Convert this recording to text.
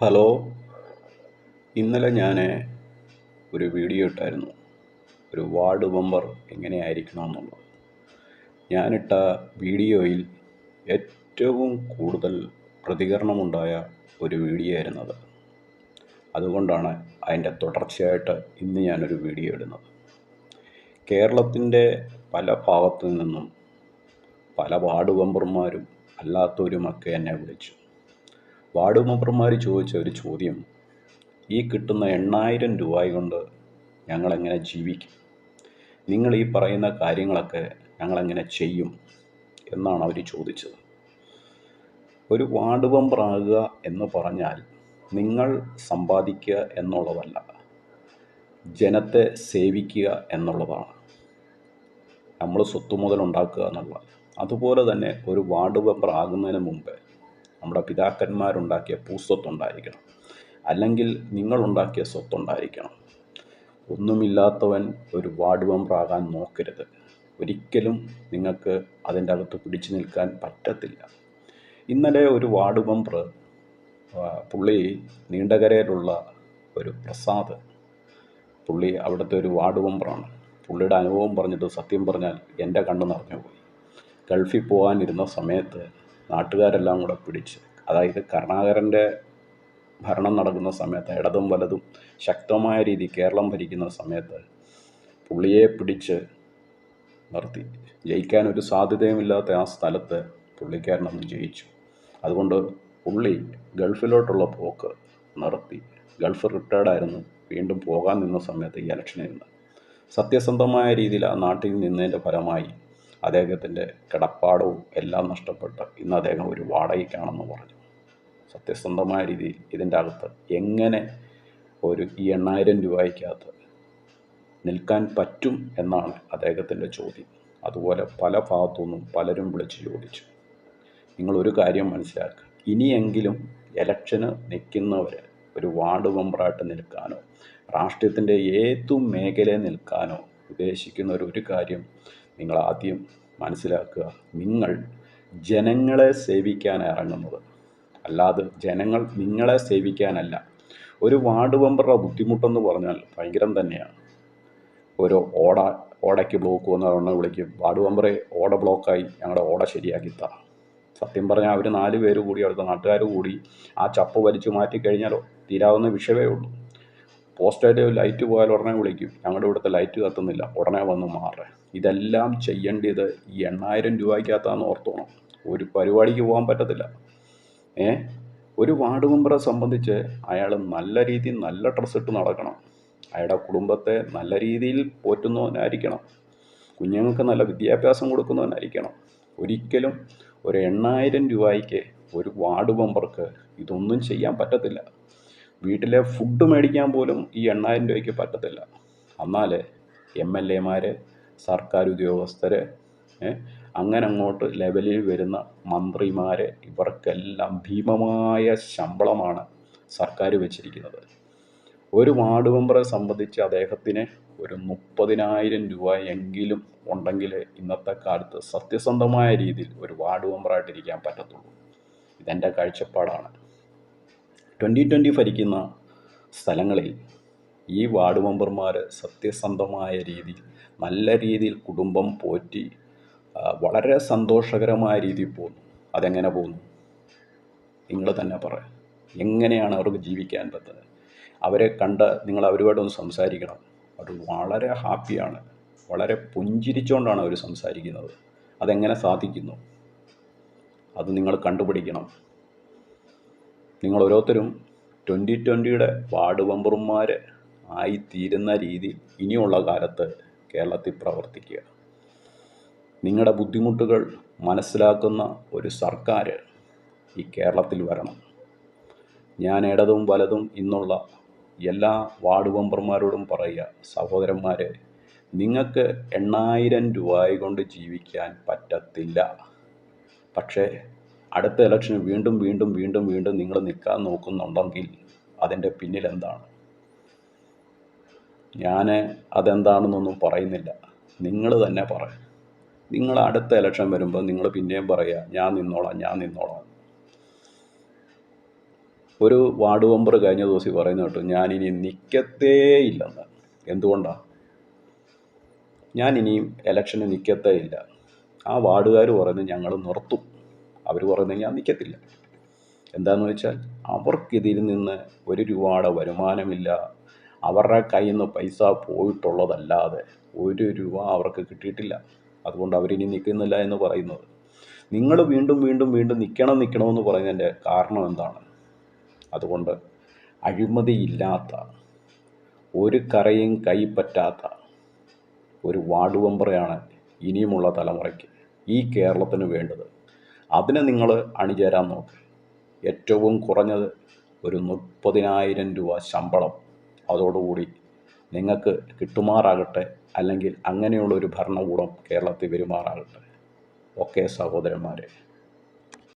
Hello. ഇന്നലെ ഞാൻ ഒരു വീഡിയോ ഇട്ടായിരുന്നു. ഒരു വാർഡ് മെമ്പർ എങ്ങനെയായിരിക്കണമെന്നുള്ളത്. ഞാനിട്ട വീഡിയോയിൽ ഏറ്റവും കൂടുതൽ പ്രതികരണമുണ്ടായ ഒരു വീഡിയോ ആയിരുന്നത്. അതുകൊണ്ടാണ് അതിൻ്റെ തുടർച്ചയായിട്ട് ഇന്ന് ഞാനൊരു വീഡിയോ ഇടുന്നത്. കേരളത്തിൻ്റെ പല ഭാഗത്തു നിന്നും പല വാർഡ് മെമ്പർമാരും അല്ലാത്തവരുമൊക്കെ എന്നെ വിളിച്ചു. വാർഡ് മെമ്പർമാർ ചോദിച്ച ഒരു ചോദ്യം, ഈ കിട്ടുന്ന 8,000 രൂപ കൊണ്ട് ഞങ്ങളെങ്ങനെ ജീവിക്കും? നിങ്ങൾ ഈ പറയുന്ന കാര്യങ്ങളൊക്കെ ഞങ്ങളെങ്ങനെ ചെയ്യും എന്നാണ് അവർ ചോദിച്ചത്. ഒരു വാർഡ് മെമ്പറാകുക എന്ന് പറഞ്ഞാൽ നിങ്ങൾ സമ്പാദിക്കുക എന്നുള്ളതല്ല, ജനത്തെ സേവിക്കുക എന്നുള്ളതാണ്. നമ്മൾ സ്വത്ത് മുതലുണ്ടാക്കുക എന്നുള്ളത്. അതുപോലെ തന്നെ ഒരു വാർഡ് മെമ്പർ ആകുന്നതിന് മുമ്പ് നമ്മുടെ പിതാക്കന്മാരുണ്ടാക്കിയ ഭൂസ്വത്തുണ്ടായിരിക്കണം, അല്ലെങ്കിൽ നിങ്ങളുണ്ടാക്കിയ സ്വത്തുണ്ടായിരിക്കണം. ഒന്നുമില്ലാത്തവൻ ഒരു വാർഡ് മെമ്പറാകാൻ നോക്കരുത്. ഒരിക്കലും നിങ്ങൾക്ക് അതിൻ്റെ അകത്ത് പിടിച്ചു നിൽക്കാൻ പറ്റത്തില്ല. ഇന്നലെ ഒരു വാർഡ് മെമ്പർ, പുള്ളി നീണ്ടകരയിലുള്ള ഒരു പ്രസാദ്, പുള്ളി അവിടുത്തെ ഒരു വാർഡ് മെമ്പറാണ്. പുള്ളിയുടെ അനുഭവം പറഞ്ഞിട്ട് സത്യം പറഞ്ഞാൽ എൻ്റെ കണ്ണ് നിറഞ്ഞു പോയി. ഗൾഫിൽ പോകാനിരുന്ന സമയത്ത് നാട്ടുകാരെല്ലാം കൂടെ പിടിച്ച്, അതായത് കരുണാകരൻ്റെ ഭരണം നടക്കുന്ന സമയത്ത്, ഇടതും വലതും ശക്തമായ രീതി കേരളം ഭരിക്കുന്ന സമയത്ത് പുള്ളിയെ പിടിച്ച് നിർത്തി. ജയിക്കാനൊരു സാധ്യതയുമില്ലാത്ത ആ സ്ഥലത്ത് പുള്ളിക്കാരനൊന്ന് ജയിച്ചു. അതുകൊണ്ട് പുള്ളി ഗൾഫിലോട്ടുള്ള പോക്ക് നിർത്തി. ഗൾഫ് റിട്ടയർഡായിരുന്നു. വീണ്ടും പോകാൻ നിന്ന സമയത്ത് ഈ ഇലക്ഷനിൽ നിന്ന് സത്യസന്ധമായ രീതിയിൽ ആ നാട്ടിൽ നിന്നതിൻ്റെ ഫലമായി അദ്ദേഹത്തിൻ്റെ കിടപ്പാടവും എല്ലാം നഷ്ടപ്പെട്ട് ഇന്ന് അദ്ദേഹം ഒരു വാടകയ്ക്കാണെന്ന് പറഞ്ഞു. സത്യസന്ധമായ രീതിയിൽ ഇതിൻ്റെ അകത്ത് എങ്ങനെ ഈ 8,000 രൂപയ്ക്കകത്ത് നിൽക്കാൻ പറ്റും എന്നാണ് അദ്ദേഹത്തിൻ്റെ ചോദ്യം. അതുപോലെ പല ഭാഗത്തുനിന്നും പലരും വിളിച്ച് ചോദിച്ചു. നിങ്ങളൊരു കാര്യം മനസ്സിലാക്കുക, ഇനിയെങ്കിലും ഇലക്ഷന് നിൽക്കുന്നവർ ഒരു വാർഡ് മെമ്പറായിട്ട് നിൽക്കാനോ രാഷ്ട്രീയത്തിൻ്റെ ഏതു മേഖലയിൽ നിൽക്കാനോ ഉദ്ദേശിക്കുന്നവരൊരു കാര്യം നിങ്ങൾ ആദ്യം മനസ്സിലാക്കുക, നിങ്ങൾ ജനങ്ങളെ സേവിക്കാൻ ഇറങ്ങുന്നത്, അല്ലാതെ ജനങ്ങൾ നിങ്ങളെ സേവിക്കാനല്ല. ഒരു വാർഡ് മെമ്പറുടെ ബുദ്ധിമുട്ടെന്ന് പറഞ്ഞാൽ ഭയങ്കരം തന്നെയാണ്. ഒരു ഓടയ്ക്ക് ബ്ലോക്ക് വന്ന ഉടനെ വിളിക്കും, വാർഡ് മെമ്പറെ ഓട ബ്ലോക്കായി, ഞങ്ങളുടെ ഓട ശരിയാക്കിത്താ. സത്യം പറഞ്ഞാൽ അവർ 4 പേര് കൂടി, അവിടുത്തെ നാട്ടുകാർ കൂടി ആ ചപ്പ് വലിച്ചു മാറ്റിക്കഴിഞ്ഞാലോ തീരാവുന്ന വിഷയമേ ഉള്ളൂ. പോസ്റ്റായിട്ട് ലൈറ്റ് പോയാൽ ഉടനെ വിളിക്കും, ഞങ്ങളുടെ ഇവിടുത്തെ ലൈറ്റ് കത്തുന്നില്ല, ഉടനെ വന്ന് മാറുക. ഇതെല്ലാം ചെയ്യേണ്ടത് ഈ 8,000 രൂപയ്ക്കകത്താന്ന് ഓർത്തോണം. ഒരു പരിപാടിക്ക് പോകാൻ പറ്റത്തില്ല. ഒരു വാർഡ് മെമ്പറെ സംബന്ധിച്ച് അയാൾ നല്ല രീതിയിൽ നല്ല ഡ്രസ്സ് ഇട്ട് നടക്കണം. അയാളുടെ കുടുംബത്തെ നല്ല രീതിയിൽ പോറ്റുന്നവനായിരിക്കണം. കുഞ്ഞുങ്ങൾക്ക് നല്ല വിദ്യാഭ്യാസം കൊടുക്കുന്നവനായിരിക്കണം. ഒരിക്കലും ഒരു 8,000 രൂപയ്ക്ക് ഒരു വാർഡ് മെമ്പർക്ക് ഇതൊന്നും ചെയ്യാൻ പറ്റത്തില്ല. വീട്ടിലെ ഫുഡ് മേടിക്കാൻ പോലും ഈ 8,000 രൂപയ്ക്ക് പറ്റത്തില്ല. എന്നാൽ MLA മാർ, സർക്കാർ ഉദ്യോഗസ്ഥർ, അങ്ങനെ അങ്ങോട്ട് ലെവലിൽ വരുന്ന മന്ത്രിമാർ, ഇവർക്കെല്ലാം ഭീമമായ ശമ്പളമാണ് സർക്കാർ വെച്ചിരിക്കുന്നത്. ഒരു വാർഡ് മെമ്പറെ സംബന്ധിച്ച് അദ്ദേഹത്തിന് ഒരു 30,000 രൂപ എങ്കിലും ഉണ്ടെങ്കിൽ ഇന്നത്തെ കാലത്ത് സത്യസന്ധമായ രീതിയിൽ ഒരു വാർഡ് മെമ്പറായിട്ടിരിക്കാൻ പറ്റത്തുള്ളൂ. ഇതെൻ്റെ കാഴ്ചപ്പാടാണ്. 2020 ഭരിക്കുന്ന സ്ഥലങ്ങളിൽ ഈ വാർഡ് മെമ്പർമാർ സത്യസന്ധമായ രീതിയിൽ നല്ല രീതിയിൽ കുടുംബം പോറ്റി വളരെ സന്തോഷകരമായ രീതിയിൽ പോകുന്നു. അതെങ്ങനെ പോകുന്നു? നിങ്ങൾ തന്നെ പറയാം. എങ്ങനെയാണ് അവർക്ക് ജീവിക്കാൻ പറ്റുന്നത്? അവരെ കണ്ട് നിങ്ങൾ അവരുമായിട്ടൊന്ന് സംസാരിക്കണം. അവർ വളരെ ഹാപ്പിയാണ്, വളരെ പുഞ്ചിരിച്ചുകൊണ്ടാണ് അവർ സംസാരിക്കുന്നത്. അതെങ്ങനെ സാധിക്കുന്നു? അത് നിങ്ങൾ കണ്ടുപിടിക്കണം. നിങ്ങൾ ഓരോരുത്തരും 2020 വാർഡ് മെമ്പർമാർ ആയിത്തീരുന്ന രീതിയിൽ ഇനിയുള്ള കാലത്ത് കേരളത്തിൽ പ്രവർത്തിക്കുക. നിങ്ങളുടെ ബുദ്ധിമുട്ടുകൾ മനസ്സിലാക്കുന്ന ഒരു സർക്കാർ ഈ കേരളത്തിൽ വരണം. ഞാൻ ഇടതും വലതും ഇന്നുള്ള എല്ലാ വാർഡ് മെമ്പർമാരോടും പറയുക, സഹോദരന്മാരെ, നിങ്ങൾക്ക് 8,000 രൂപ കൊണ്ട് ജീവിക്കാൻ പറ്റത്തില്ല. പക്ഷേ അടുത്ത ഇലക്ഷന് വീണ്ടും വീണ്ടും വീണ്ടും വീണ്ടും നിങ്ങൾ നിൽക്കാൻ നോക്കുന്നുണ്ടെങ്കിൽ അതിൻ്റെ പിന്നിലെന്താണ്? ഞാൻ അതെന്താണെന്നൊന്നും പറയുന്നില്ല, നിങ്ങൾ തന്നെ പറയും. നിങ്ങൾ അടുത്ത ഇലക്ഷൻ വരുമ്പോൾ നിങ്ങൾ പിന്നെയും പറയുക, ഞാൻ നിന്നോളാം. ഒരു വാർഡ് മെമ്പർ കഴിഞ്ഞ ദിവസം പറയുന്ന കേട്ടു, ഞാനിനി നിൽക്കത്തേ ഇല്ലെന്ന്. എന്തുകൊണ്ടാണ്? ഞാനിനിയും ഇലക്ഷന് നിൽക്കത്തേ ഇല്ല. ആ വാർഡുകാർ പറയുന്നത് ഞങ്ങൾ നിർത്തും. അവർ പറയുന്നത് ഞാൻ നിൽക്കത്തില്ല. എന്താണെന്ന് വെച്ചാൽ അവർക്കിതിൽ നിന്ന് ഒരു രൂപയുടെ വരുമാനമില്ല. അവരുടെ കയ്യിൽ നിന്ന് പൈസ പോയിട്ടുള്ളതല്ലാതെ ഒരു രൂപ അവർക്ക് കിട്ടിയിട്ടില്ല. അതുകൊണ്ട് അവരിനി നിൽക്കുന്നില്ല എന്ന് പറയുന്നത്. നിങ്ങൾ വീണ്ടും വീണ്ടും വീണ്ടും നിൽക്കണമെന്ന് പറയുന്നതിൻ്റെ കാരണം എന്താണ്? അതുകൊണ്ട് അഴിമതിയില്ലാത്ത, ഒരു കറയും കൈപ്പറ്റാത്ത ഒരു വാർഡ് മെമ്പറെയാണ് ഇനിയുമുള്ള തലമുറയ്ക്ക് ഈ കേരളത്തിന് വേണ്ടത്. അതിന് നിങ്ങൾ അണിചേരാൻ നോക്ക്. ഏറ്റവും കുറഞ്ഞത് ഒരു 30,000 രൂപ ശമ്പളം അതോടുകൂടി നിങ്ങൾക്ക് കിട്ടുമാറാകട്ടെ, അല്ലെങ്കിൽ അങ്ങനെയുള്ളൊരു ഭരണകൂടം കേരളത്തിൽ വരുമാറാകട്ടെ. ഓക്കെ സഹോദരന്മാരെ.